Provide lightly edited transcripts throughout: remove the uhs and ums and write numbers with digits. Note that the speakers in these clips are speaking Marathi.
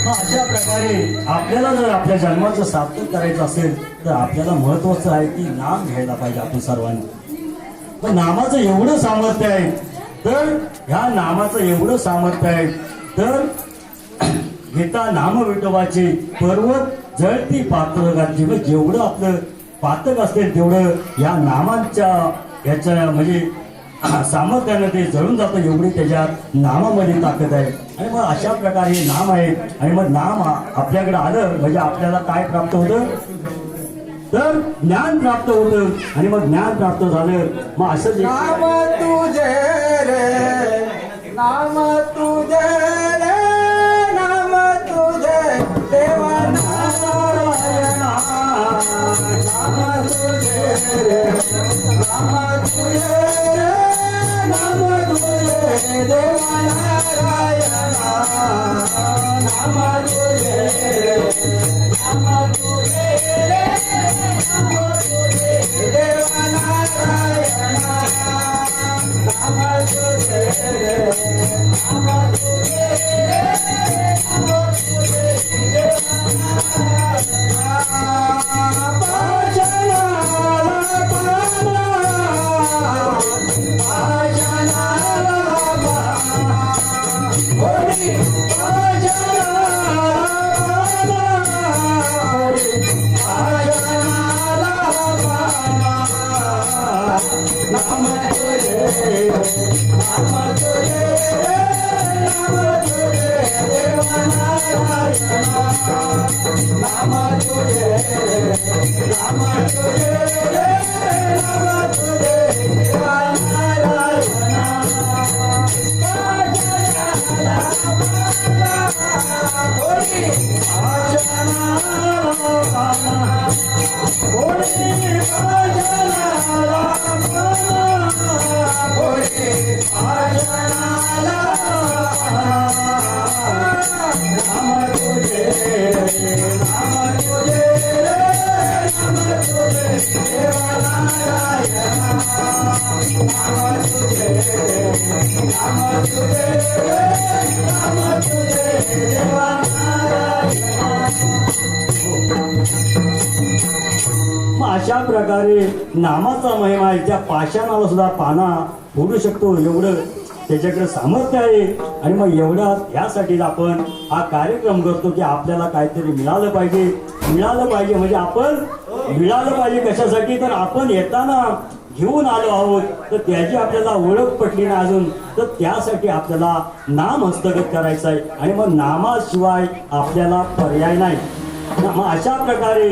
अशा प्रकारे आपल्याला जर आपल्या जन्माचं सार्थक करायचं असेल तर आपल्याला महत्वाचं आहे की नाम घ्यायला पाहिजे आपण सर्वांनी. तर नामाचं एवढं सामर्थ्य आहे, तर ह्या नामाचं एवढं सामर्थ्य आहे तर घेता नाम विठोबाचे पर्वत जळती पातळ घातली. म्हणजे जेवढं आपलं पातक असेल तेवढं या नामांच्या याच्या म्हणजे सामर्थ्यानं ते जळून जातं, एवढी त्याच्यात नामामध्ये ताकद आहे. आणि मग अशा प्रकारे नाम आहे. आणि मग नाम आपल्याकडे आलं म्हणजे आपल्याला काय प्राप्त होतं तर ज्ञान प्राप्त होतं. आणि मग ज्ञान प्राप्त झालं मग असं नाम तुझे रे, नाम तुझे रे, नाम तुझे देवा नारायणा. नाम तुझे रे, नाम तुझे रे, नाम तुझे देवा नारायणा. नाम तुझे रे, नाम तुझे रे, नाम तुझे देवा नारायणा. नाम तुझे रे, नाम तुझे रे, नाम तुझे देवा नारायणा. अशा प्रकारे नामाचा महिमा आहे. त्या पाषाणाला सुद्धा पाना फोडू शकतो एवढं त्याच्याकडे सामर्थ्य आहे. आणि मग एवढा यासाठी आपण हा कार्यक्रम करतो की आपल्याला काहीतरी मिळालं पाहिजे म्हणजे आपण मिळालं पाहिजे कशासाठी तर आपण येताना घेऊन आलो आहोत तर त्याची आपल्याला ओळख पटली ना अजून, तर त्यासाठी आपल्याला नाम हस्तगत करायचं आहे. आणि मग नामाशिवाय आपल्याला पर्याय नाही. मग अशा प्रकारे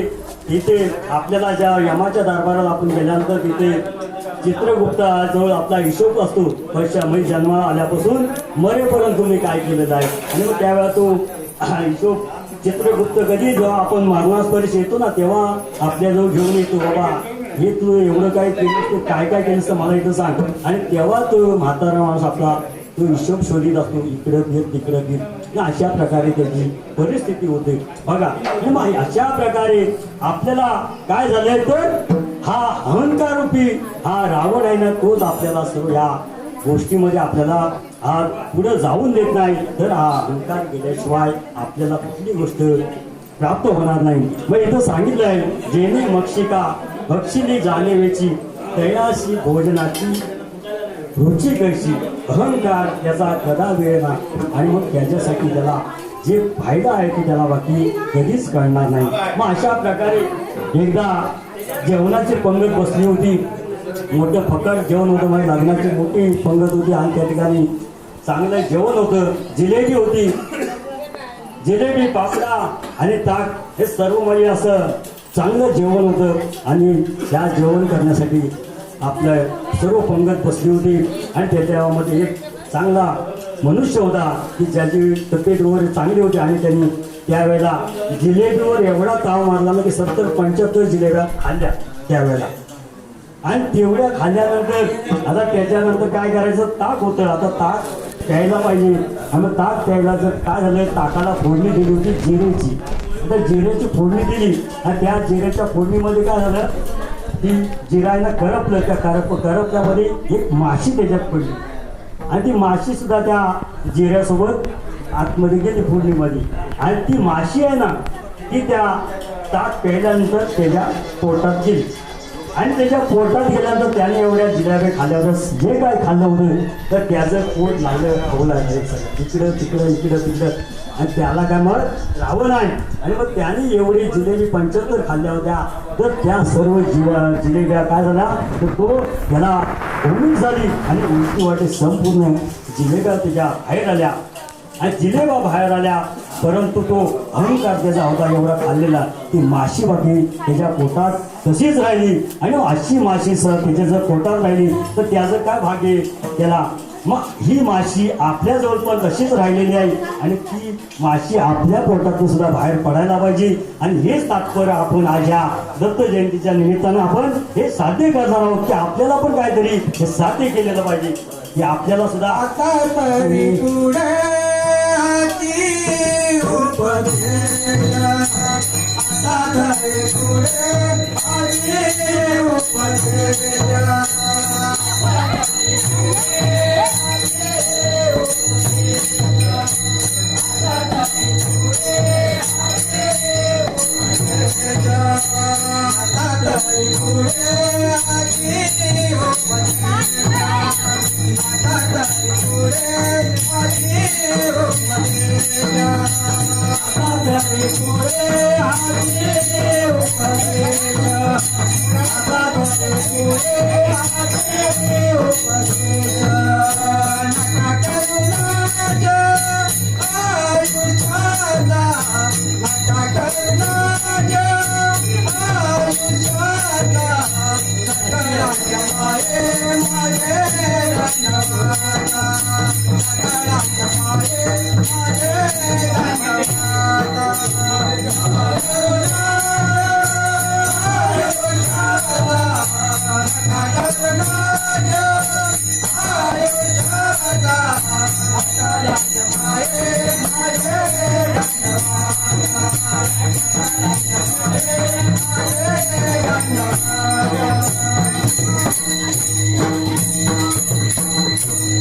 इथे आपल्याला ज्या यमाच्या दरबाराला आपण गेल्यानंतर तिथे चित्रगुप्ताजवळ आपला हिशोब असतो म्हणजे जन्माला आल्यापासून मरेपर्यंत तुम्ही काय केलेलं आहे. आणि मग त्यावेळेला तो हिशोब चित्रगुप्त कधी जेव्हा आपण मारणास परिस येतो ना तेव्हा आपल्याजवळ घेऊन येतो, बाबा हे तू एवढं काय केलं, तू काय काय केलं मला इथं सांग. आणि तेव्हा तो म्हातारा माणूस आपला तो हिशोब शोधित असतो, इकडं फिर तिकडं फिर. अशा प्रकारे त्याची परिस्थिती होते बघा. आणि मग अशा प्रकारे आपल्याला काय झालंय तर हा अहंकार रूपी हा रावण आहे ना तोच आपल्याला सर्व या गोष्टीमध्ये आपल्याला हा पुढे जाऊन देत नाही. तर हा अहंकार केल्याशिवाय आपल्याला कुठली गोष्ट प्राप्त होणार नाही. मग इथं सांगितलं आहे जेणे मक्षिका भक्षिली जाणेवेची तयाशी भोजनाची रुची कशी अहंकार त्याचा कदा वेळ ना. आणि मग त्याच्यासाठी त्याला जे फायदा आहे तो त्याला बाकी कधीच कळणार नाही. मग अशा प्रकारे एकदा जेवणाची पंगत बसली होती, मोठं फकट जेवण होतं, म्हणजे लग्नाची मोठी पंगत होती आणि त्या ठिकाणी चांगलं जेवण होतं. जिलेबी होती, जिलेबी पापडा आणि ताक हे सर्व म्हणजे असं चांगलं जेवण होतं. आणि त्या जेवण करण्यासाठी आपलं सर्व पंगत बसली होती आणि त्याच्यामध्ये एक चांगला मनुष्य होता की ज्याची तब्येत वगैरे चांगली होती आणि त्यांनी त्यावेळेला जिलेबीवर एवढा ताव मारला ना की 70-75 जिलेब्या खाल्ल्या त्यावेळेला. आणि तेवढ्या खाल्ल्यानंतर आता त्याच्यानंतर काय करायचं, ताक होतं. आता ताक प्यायला पाहिजे आणि ताक प्यायला जर काय झालं, ताकाला फोडणी दिली होती जिरेची. आता जिरेची फोडणी दिली आणि त्या जिरेच्या फोडणीमध्ये काय झालं, ती जिरायला करपलं. त्या करपल्यामध्ये एक माशी त्याच्यात पडली आणि ती माशी सुद्धा त्या जिऱ्यासोबत आतमध्ये गेली फोडणीमध्ये. आणि ती माशी आहे ना, ती त्या ताक प्यायल्यानंतर त्याच्या पोटात गेली आणि त्याच्या पोटात गेल्यानंतर त्याने एवढ्या जिलेबी खाल्ल्यावर जे काय खाल्लं होतं तर त्याचं पोट लागलं, खाऊ लागलं इकडं तिकडं इकडं तिकडं. आणि त्याला काय मग राहावं नाही. आणि मग त्याने एवढी जिलेबी 75 खाल्ल्या होत्या तर त्या सर्व जिलेब्या काय झाल्या तर तो त्याला उलटी झाली आणि उलटी वाटे संपूर्ण जिलेब्या त्याच्या बाहेर आल्या. आणि जिलेबा बाहेर आल्या परंतु तो अहंकार त्याचा होता एवढा खाल्लेला, ती माशी बाकी त्याच्या पोटात तशीच राहिली. आणि अशी माशी त्याच्या जर पोटात राहिली तर त्याचं काय भाग्य त्याला. मग ही माशी आपल्याजवळ पण तशीच राहिलेली आहे आणि ती माशी आपल्या पोटातून सुद्धा बाहेर पडायला पाहिजे. आणि हेच तात्पर्य आपण आज या दत्त जयंतीच्या निमित्तानं आपण हे साध्य करणार आहोत की आपल्याला पण काहीतरी हे साध्य केलेलं पाहिजे की आपल्याला सुद्धा आता तरी पुढे हाती उपदेशा, आता तरी पुढे हाती उपदेशा.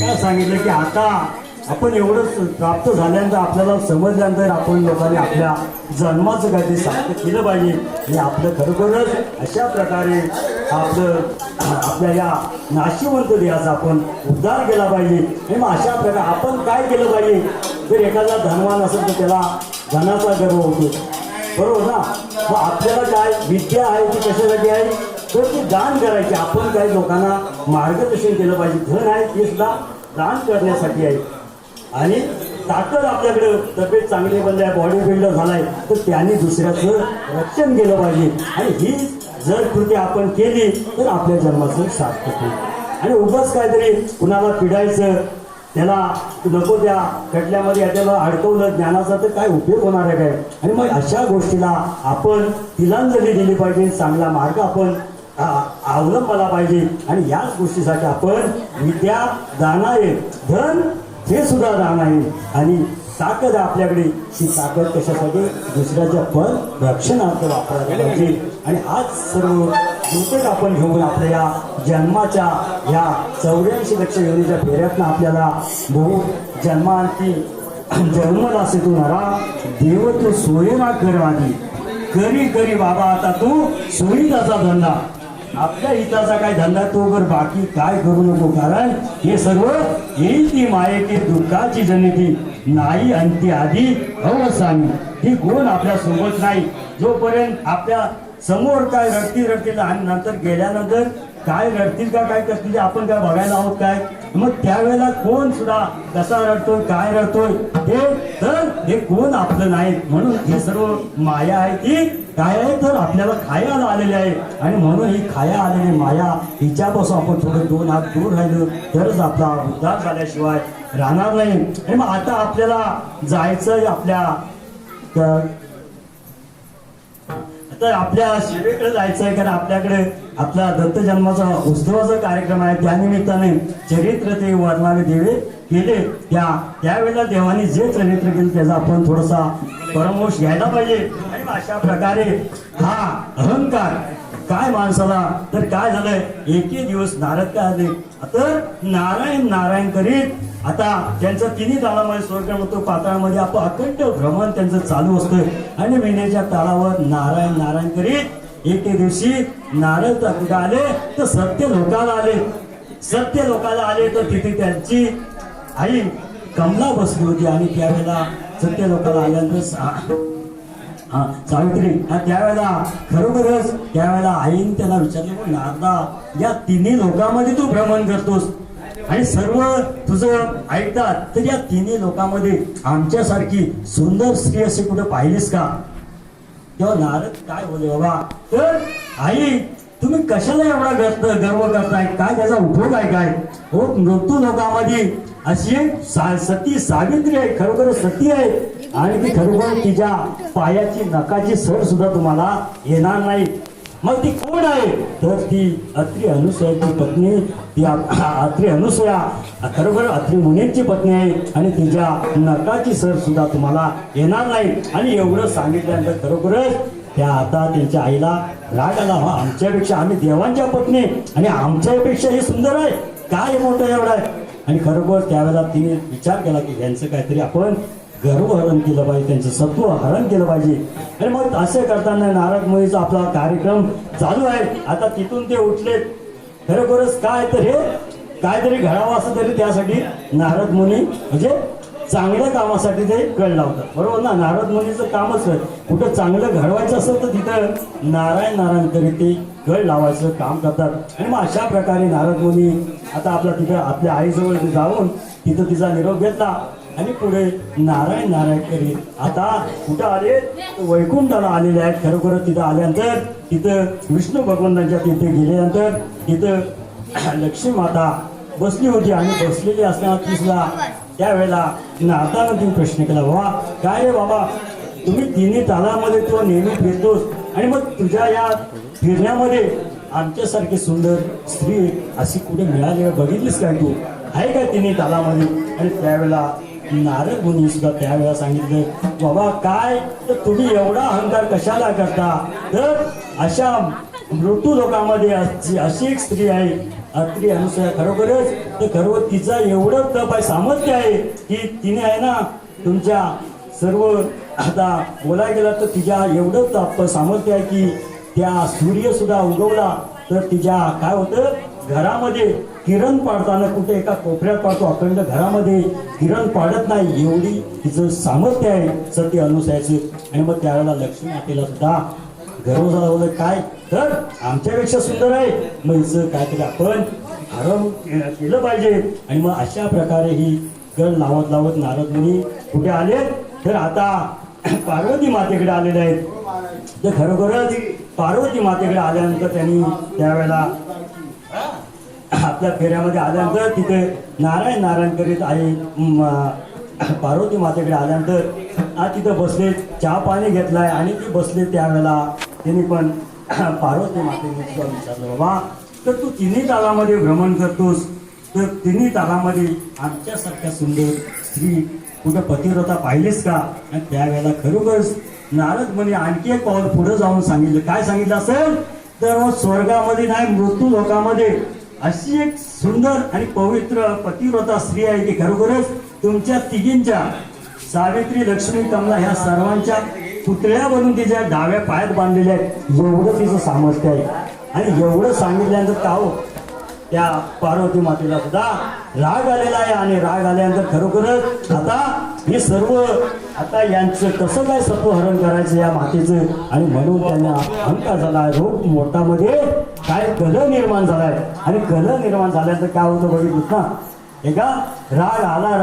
काय सांगितलं की आता आपण एवढं प्राप्त झाल्यानंतर आपल्याला समजल्यानंतर आपण लोकांनी आपल्या जन्माचं काहीतरी साध्य केलं पाहिजे. आणि आपलं खरोखरच अशा प्रकारे आपल्या या नाशिवंत देहाचा आपण उद्धार केला पाहिजे. आणि मग अशा प्रकारे आपण काय केलं पाहिजे, जर एखादा धनवान असेल तर त्याला धनाचा गर्व होतो, बरोबर ना. मग आपल्याला काय विद्या आहे ती कशासाठी आहे तर ती दान करायची. आपण काही लोकांना मार्गदर्शन केलं पाहिजे. धन आहे ते सुद्धा दान करण्यासाठी आहे. आणि ताकद आपल्याकडे तब्येत चांगली बनलाय, बॉडी बिल्डर झालाय तर त्याने दुसऱ्याचं रक्षण केलं पाहिजे. आणि ही जर कृती आपण केली तर आपल्या जन्माचं सार्थक होईल. आणि उगाच काहीतरी कुणाला पिडायचं, त्याला नको त्या खटल्यामध्ये त्याला अडकवलं ज्ञानाचा तर काय उपयोग होणार आहे काय. आणि मग अशा गोष्टीला आपण तिलांजली दिली पाहिजे, चांगला मार्ग आपण अवलंबला पाहिजे. आणि याच गोष्टीसाठी आपण विद्या दान आहे, धन हे सुद्धा दान आहे. आणि ताकद आपल्याकडे, ती ताकद कशासाठी दुसऱ्याच्या पण रक्षणार्थ वापरायला पाहिजे. आणि आज सर्व घटक आपण घेऊन आपल्या या जन्माच्या या 84 लक्ष योनीच्या फेऱ्यातनं आपल्याला बहु जन्मांती जन्मला असे तू नरा देव तू सोयेना कर आधी करी करी बाबा आता तू सुविधाचा धंदा. आपल्या हिताचा काय धंदा तो कर, बाकी काय करू नको. कारण हे सर्व येईल ती मायेची दुःखाची जनिती नाही अंती आधी अवसानी. ही गुण आपल्या सोबत नाही. जोपर्यंत आपल्या समोर काय रडतील आणि नंतर गेल्यानंतर काय रडतील का काय करतील ते आपण काय बघायला आहोत काय. मग त्यावेळेला कोण सुद्धा कसा रडतोय काय रडतोय हे तर हे कोण आपलं नाही. म्हणून हे सर्व माया आहे ती काय आहे तर आपल्याला खायला आलेले आहे आणि म्हणून ही खाया आलेली माया हिच्यापासून आपण थोडं 2 हात दूर राहिलो तरच आपला उद्धार झाल्याशिवाय राहणार नाही. आणि मग आता आपल्याला जायचंय आपल्या शिवेकडे जायचंय, कारण आपल्याकडे आपला दत्त जन्माचा उत्सवाचा कार्यक्रम आहे. त्यानिमित्ताने चरित्र ते वर्णावे देवे केले. त्यावेळेला देवाने जे चरित्र केलं त्याचा आपण थोडासा परमोश घ्यायला पाहिजे. आणि मग अशा प्रकारे हा अहंकार काय माणसाला तर काय झालंय, एके दिवस नारद काय आले तर नारायण नारायण करीत आता त्यांचं तिन्ही तालामध्ये स्वर्गामध्ये पाताळामध्ये आपण अखंड भ्रमण त्यांचं चालू असतं आणि महिन्याच्या तालावर नारायण नारायण करीत एके दिवशी नारद कुठे आले तर सत्य लोकाला आले. सत्य लोकाला आले तर तिथे त्यांची आई कमला बसली होती आणि त्यावेळेला सत्य लोकाला आल्यानंतर सावित्री त्यावेळेला खरोखरच त्यावेळेला आईने त्याला विचारलं, नारदा या तिन्ही लोकांमध्ये तू भ्रमण करतोस आणि सर्व तुझं ऐकतात, तर या तिन्ही लोकांमध्ये आमच्यासारखी सुंदर स्त्री अशी कुठे पाहिलीस का? तेव्हा नारद काय बोलले, बाबा तर आई तुम्ही कशाला एवढा गर्व करताय, काय त्याचा उपयोग आहे काय? हो, मृत्यू लोकांमध्ये अशी एक सती सावित्री आहे, खरोखर सती आहे आणि ती खरोखर तिच्या पायाची नखाची सर सुद्धा तुम्हाला येणार नाही. मग ती कोण आहे तर ती अत्री अनुसूयाची पत्नी, ती अत्री अनुसूया खरोखर अत्री मुनींची पत्नी आहे आणि तिच्या नखाची सर सुद्धा तुम्हाला येणार नाही. आणि एवढं सांगितल्यानंतर खरोखरच त्या आता त्यांच्या आईला राग आला, हा आमच्यापेक्षा आम्ही देवांच्या पत्नी आणि आमच्यापेक्षा हे सुंदर आहे, काय मोठं एवढं आहे. आणि खरोखर त्यावेळेला तिने विचार केला की यांचं काहीतरी आपण गर्वहरण केलं पाहिजे, त्यांचं सत्व हरण केलं पाहिजे. आणि मग असे करताना नारद मुनीचा आपला कार्यक्रम चालू आहे. आता तिथून ते उठले, खरोखरच काय तर हे काहीतरी घडावं असं तरी त्यासाठी नारद मुनी म्हणजे चांगल्या कामासाठी ते कळ लावतात, बरोबर ना? नारद मुनीचं कामच आहे, कुठं चांगलं घडवायचं असेल तर तिथं नारायण नारायण करीत ते कळ लावायचं काम करतात. आणि मग अशा प्रकारे नारद मुनी आता आपला तिथं आपल्या आईजवळ जाऊन तिथं तिचा निरोप घेतला आणि पुढे नारायण नारायण करीत आता कुठं आले, वैकुंठाला आलेले आहेत. खरोखर तिथं आल्यानंतर तिथं विष्णू भगवंतांच्या तिथे गेल्यानंतर तिथं लक्ष्मी माता बसली होती आणि बसलेली असताना तिसला त्यावेळेला नारदानं तुम्ही प्रश्न केला, बाबा काय रे बाबा, तुम्ही तिन्ही तालामध्ये तो नेहमी फिरतोस आणि मग तुझ्या या फिरण्यामध्ये आमच्यासारखी सुंदर स्त्री अशी कुठे मिळाली, बघितलीस काय तू, आहे काय तिन्ही तालामध्ये? आणि त्यावेळेला नारद मुनी सुद्धा त्यावेळेला सांगितलं, बाबा काय तर तुम्ही एवढा अहंकार कशाला करता, तर अशा मृत्यू लोकांमध्ये अशी एक स्त्री आहे अत्री अनुसूया, खरोखरच तर खरोखर तिचा एवढं तप आहे, सामर्थ्य आहे की तिने आहे ना तुमच्या सर्व आता बोलायला गेला तर तिच्या एवढं तप सामर्थ्य आहे की त्या सूर्य सुद्धा उगवला तर तिच्या काय होतं घरामध्ये किरण पाडताना कुठे एका कोपऱ्यात पाडतो, अखंड घरामध्ये किरण पाडत नाही, एवढी तिचं सामर्थ्य आहे सत्य अनुसूयाचं. आणि मग त्यावेळेला लक्ष्मी मातेला सुद्धा गर्व झाला, बोलत काय तर आमच्यापेक्षा सुंदर आहे, मग हिचं काहीतरी आपण हरण केलं पाहिजे. आणि मग अशा प्रकारे ही गळ लावत लावत नारद मुनी कुठे आले तर आता पार्वती मातेकडे आलेले आहेत. तर खरोखरच पार्वती मातेकडे आल्यानंतर त्यांनी त्यावेळेला आपल्या फेऱ्यामध्ये आल्यानंतर तिथे नारायण नारायण करीत आई पार्वती मातेकडे आल्यानंतर तिथं बसले, चहा पाणी घेतलाय आणि ती बसले. त्यावेळेला त्यांनी पण पार्वती मातेने सुद्धा विचारलं, बाबा तर तू तिन्ही तालामध्ये भ्रमण करतोस, तर तिन्ही तालामध्ये आमच्यासारख्या सुंदर स्त्री कुठं पतिव्रता पाहिलीस का? आणि त्यावेळेला खरोखरच नारद मुनी आणखी एक पाऊल पुढे जाऊन सांगितलं, काय सांगितलं असेल तर स्वर्गामध्ये नाही मृत्यू लोकांमध्ये अशी एक सुंदर आणि पवित्र पतिव्रता स्त्री आहे की खरोखरच तुमच्या तिघींच्या सावित्री लक्ष्मी कमला ह्या सर्वांच्या पुतळ्या बनून तिच्या डाव्या पायात बांधलेल्या आहेत, एवढं तिचं सामर्थ्य आहे. आणि एवढं सांगितल्यानंतर का हो त्या पार्वती मातेला सुद्धा राग आलेला आहे. आणि राग आल्यानंतर खरोखरच आता हे सर्व आता यांचं कसं काय सत्वहरण करायचं या मातेचं, आणि म्हणून त्यांना अहंकार झाला, रोग मोठामध्ये काय कलह निर्माण झालाय. आणि कलह निर्माण झाल्यानंतर काय होतं बघितलं ना, एका राग आला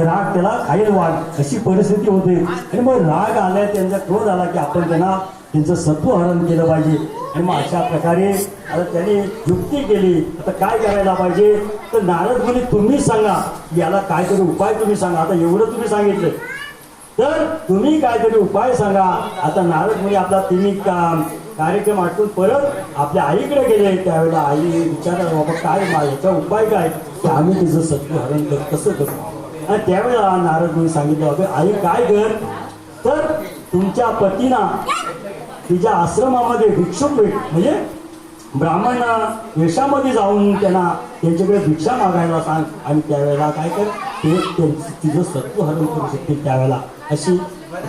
राग त्याला खाईल वाघ अशी परिस्थिती होते. आणि मग राग आल्या त्यांचा क्रोध आला की आपण त्यांना त्यांचं सत्व हरण केलं पाहिजे. आणि मग अशा प्रकारे आता त्यांनी युक्ती केली. आता काय करायला पाहिजे तर नारद मुनी तुम्हीच सांगा, याला काहीतरी उपाय तुम्ही सांगा. आता एवढं तुम्ही सांगितलं तर तुम्ही काहीतरी उपाय सांगा. आता नारद मुनी आपला तिन्ही कार्यक्रम आटून परत आपल्या आईकडे गेले. त्यावेळेला आई विचारलं बाबा काय याचा उपाय काय की आम्ही तिचं सत्व हरण कसं करू. आणि त्यावेळेला नारद मुनी सांगितलं बाबा आई काय कर तर तुमच्या पतीना तिच्या आश्रमामध्ये भिक्षुक भेट म्हणजे ब्राह्मण वेशामध्ये जाऊन त्यांना त्यांच्याकडे भिक्षा मागायला सांग. आणि त्यावेळेला काय कर ते तिचं सत्व हरण करू शकते त्यावेळेला अशी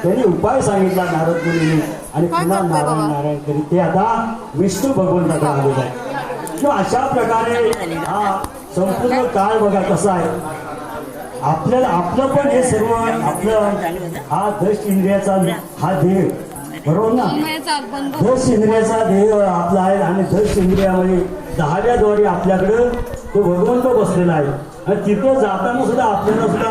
त्यांनी उपाय सांगितला नारद मुनींनी. आणि पुन्हा नारायण नारायण करीत ते आता विष्णू भगवंताकडे आलेला आहे. किंवा अशा प्रकारे हा संपूर्ण काळ बघा कसा आहे. आपल्याला आपलं पण हे सर्व आपलं हा दश इंद्रियाचा हा देह बरोबर ना. दश इंद्रियाचा देह आपला आहे आणि दश इंद्रियामध्ये 10व्या द्वारे आपल्याकडं तो भगवंत बसलेला आहे. आणि तिथं जाताना सुद्धा आपल्याला सुद्धा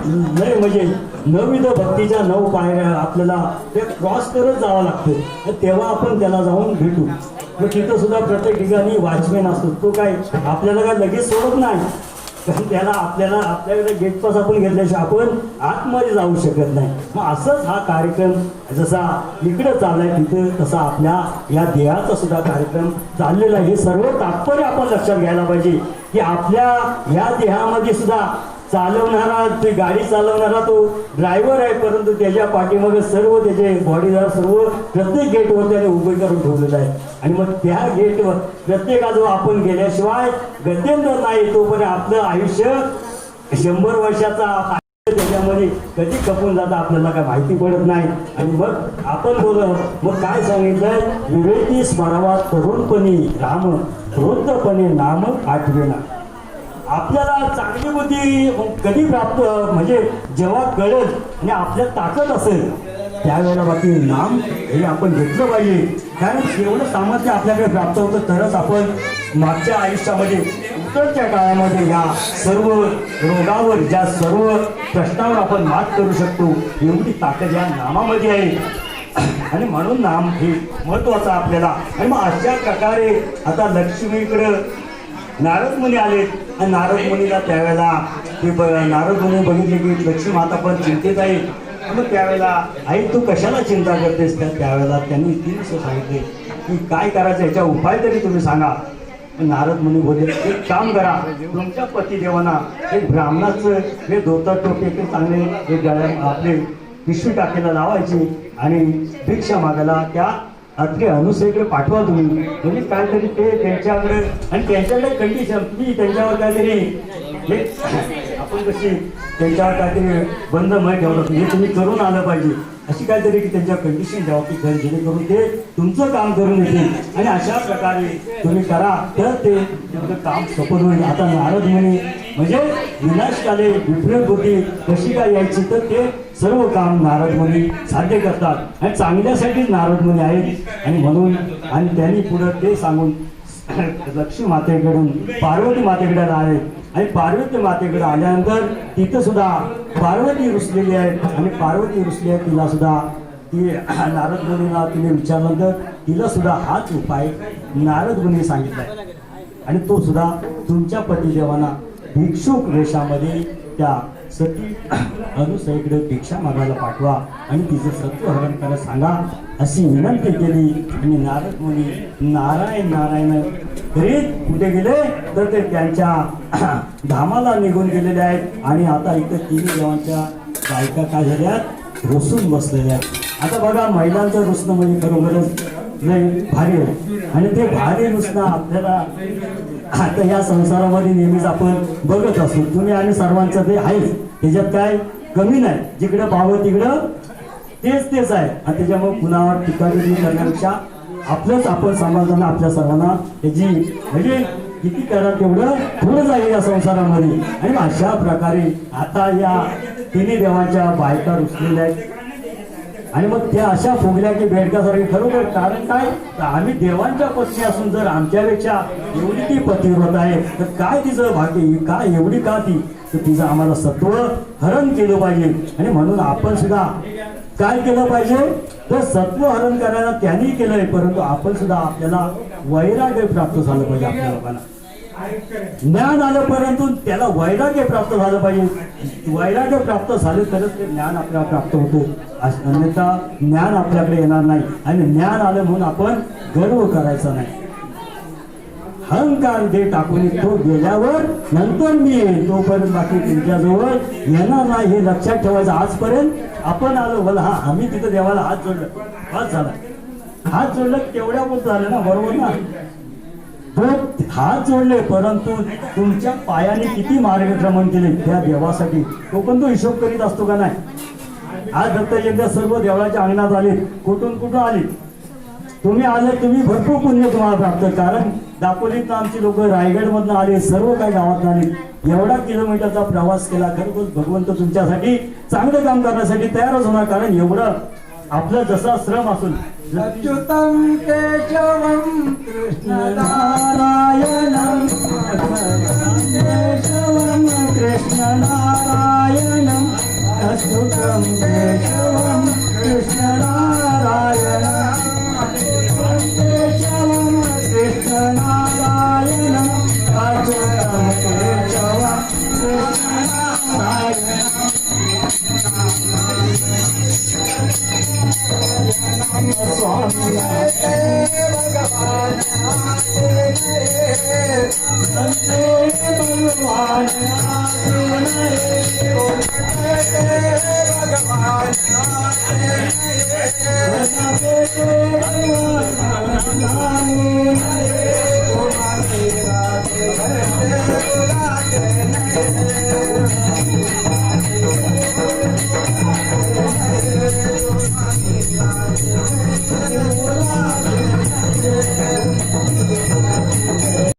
नाही म्हणजे 9 भक्तीच्या 9 पायऱ्या आपल्याला ते क्रॉस करत जावं लागतं. तेव्हा आपण त्याला जाऊन भेटू. मग तिथं सुद्धा प्रत्येक ठिकाणी वॉचमॅन असतो. तो काय आपल्याला काय लगेच सोडत नाही. कारण त्याला आपल्याकडे गेट पास आपण घेतल्याशिवाय आपण आतमध्ये जाऊ शकत नाही. मग असंच हा कार्यक्रम जसा इकडे चाललाय तिथे तसा आपल्या या देहाचा सुद्धा कार्यक्रम चाललेला आहे. हे सर्व तात्पर्य आपण लक्षात घ्यायला पाहिजे की आपल्या या देहामध्ये सुद्धा चालवणारा ते गाडी चालवणारा तो ड्रायव्हर आहे, परंतु त्याच्या पाठीमागे सर्व त्याचे बॉडीगार्ड सर्व प्रत्येक गेटवर त्याने उभे करून ठेवलेलं आहे. आणि मग त्या गेटवर प्रत्येकाजवळ आपण गेल्याशिवाय गत्यंतर नाही. तोपर्यंत आपलं आयुष्य 100 वर्षाचा त्याच्यामध्ये कधी खपून जातं आपल्याला काय माहिती पडत नाही. आणि मग आपण मग काय सांगितलंय विवेकी स्मरावा तरुणपणी राम वृद्धपणे नाम आठवेना. आपल्याला चांगली बुद्धी कधी प्राप्त म्हणजे जेव्हा कळेल आणि आपल्यात ताकद असेल त्यावेळेला बाकी नाम हे आपण घेतलं पाहिजे. कारण एवढं सामर्थ्य आपल्याकडे प्राप्त होतं तरच आपण मागच्या आयुष्यामध्ये उत्तरच्या काळामध्ये या सर्व रोगावर ज्या सर्व प्रश्नावर आपण मात करू शकतो एवढी ताकद या नामामध्ये आहे. आणि म्हणून नाम हे महत्वाचं आपल्याला. आणि मग अशा प्रकारे आता लक्ष्मीकडं नारद मुनी आले. आणि नारद मुनीला त्यावेळेला ते नारद मुनी बघितले की लक्ष्मी माता पण चिंतेत आहे. मग त्यावेळेला आई तू कशाला चिंता करतेस का. त्यावेळेला त्यांनी 3 सांगितले की काय करायचं याचा उपाय तरी तुम्ही सांगा. नारद मुनी बोलले एक काम करा तुमच्या पतिदेवांना एक ब्राह्मणाचं हे धोतर टोपी एक चांगले एक गळ्या आपले पिशवी टाकेला लावायची आणि भिक्षा मागायला त्या अत्रे अनुसरीकडे पाठवा तुम्ही. म्हणजे काहीतरी ते त्यांच्याकडे आणि त्यांच्याकडे कंडिशन तुम्ही त्यांच्यावर काहीतरी हे आपण कशी त्यांच्यावर काहीतरी बंद मय ठेवलं हे तुम्ही करून आलं पाहिजे अशी काहीतरी की त्यांच्या कंडिशन द्यावं की जेणेकरून ते तुमचं काम करून येतील. आणि अशा प्रकारे तुम्ही करा तर ते तुमचं काम सफल होईल. आता नारद मुनी म्हणजे विनाशकाले विपरीत बुद्धी कशी काय यायची तर ते सर्व काम नारद मुनी साध्य करतात आणि चांगल्यासाठीच नारद मुनी आहेत. आणि म्हणून आणि त्यांनी पुढे ते सांगून लक्ष्मी मातेकडून पार्वती मातेकडे आले. आणि पार्वती मातेकडे आल्यानंतर तिथं सुद्धा पार्वती रुसलेली आहे. आणि पार्वती रुसली आहे तिला सुद्धा ती नारद मुनीला तिने विचारल्यानंतर तिला सुद्धा हाच उपाय नारद मुनी सांगितलाय. आणि तो सुद्धा तुमच्या पतिदेवांना भिक्षुक वेशामध्ये त्या सती अनुसईकडे भिक्षा मागायला पाठवा आणि तिचं सत्व हरण करायला सांगा अशी विनंती केली. आणि नारद मुनी नारायण नारायण करीत कुठे गेले तर ते त्यांच्या धामाला निघून गेलेले आहेत. आणि आता इथं 3 देवांच्या बायका काय झाल्यात रुसून बसलेल्या आहेत. आता बघा महिलांचं रुसणं म्हणजे खरोखरच लय भारी आहे. आणि ते भारी रुसणं आपल्याला आता या संसारामध्ये नेहमीच आपण बघत असतो. तुम्ही आणि सर्वांचं ते आहेच त्याच्यात काय कमी नाही. जिकडं पाहावं तिकडं तेच आहे. आणि त्याच्यामुळे कुणावर टीकागिरी करण्यापेक्षा आपलंच आपण समाजानं आपल्या सर्वांना त्याची म्हणजे किती करा तेवढं थोडंच आहे या संसारामध्ये. आणि अशा प्रकारे आता या 3 देवांच्या बायका रुसलेल्या आहेत. आणि मग त्या अशा फुगल्या की बेडकासारखी खरोखर कारण काय आम्ही देवांच्या पत्नी असून जर आमच्यापेक्षा एवढी ती पतिव्रत आहे तर काय तिचं भाग्य काय एवढी का ती तर तिचं आम्हाला सत्व हरण केलं पाहिजे. आणि म्हणून आपण सुद्धा काय केलं पाहिजे तर सत्व हरण करायला त्यांनी केलंय, परंतु आपण सुद्धा आपल्याला वैराग्य प्राप्त झालं पाहिजे. आपल्या लोकांना ज्ञान आलं परंतु त्याला वैराग्य प्राप्त झालं पाहिजे. वैराग्य प्राप्त झाले तरच ते ज्ञान आपल्याला प्राप्त होतो, अन्यथा ज्ञान आपल्याकडे येणार नाही. आणि ज्ञान आलं म्हणून आपण गर्व करायचा नाही. अहंकार दे टाकून तो गेल्यावर नंतर मी येईल, तोपर्यंत बाकी तुमच्याजवळ येणार नाही हे लक्षात ठेवायचं. आजपर्यंत आपण आलो बोला हा आम्ही तिथं देवाला हात जोडलं, बस झाला. हात जोडलं तेवढ्या बोलत झालं ना, बरोबर ना. तो हात जोडले परंतु तुमच्या पायाने किती मार्गक्रमण केले त्या देवासाठी, तो पण तो हिशोब करीत असतो का नाही. आज दत्तजयंती सर्व देवळाच्या अंगणात आले, कुठून आले तुम्ही आले, तुम्ही भरपूर पुण्य तुम्हाला प्राप्त. कारण दापोलीत आमची लोक रायगड मधून आले, सर्व काही गावात आले, एवढा किलोमीटरचा प्रवास केला. खरोखर भगवंत तुमच्यासाठी चांगलं काम करण्यासाठी तयारच होणार. कारण एवढं आपलं जसा श्रम असून अच्युतं केशवं कृष्ण नारायणं केशवं कृष्ण नारायणं अच्युतं केशवं कृष्ण नारायणं केशवं कृष्ण नारायणं अच्युतं केशवं कृष्ण नारायणं स्वामी भगवान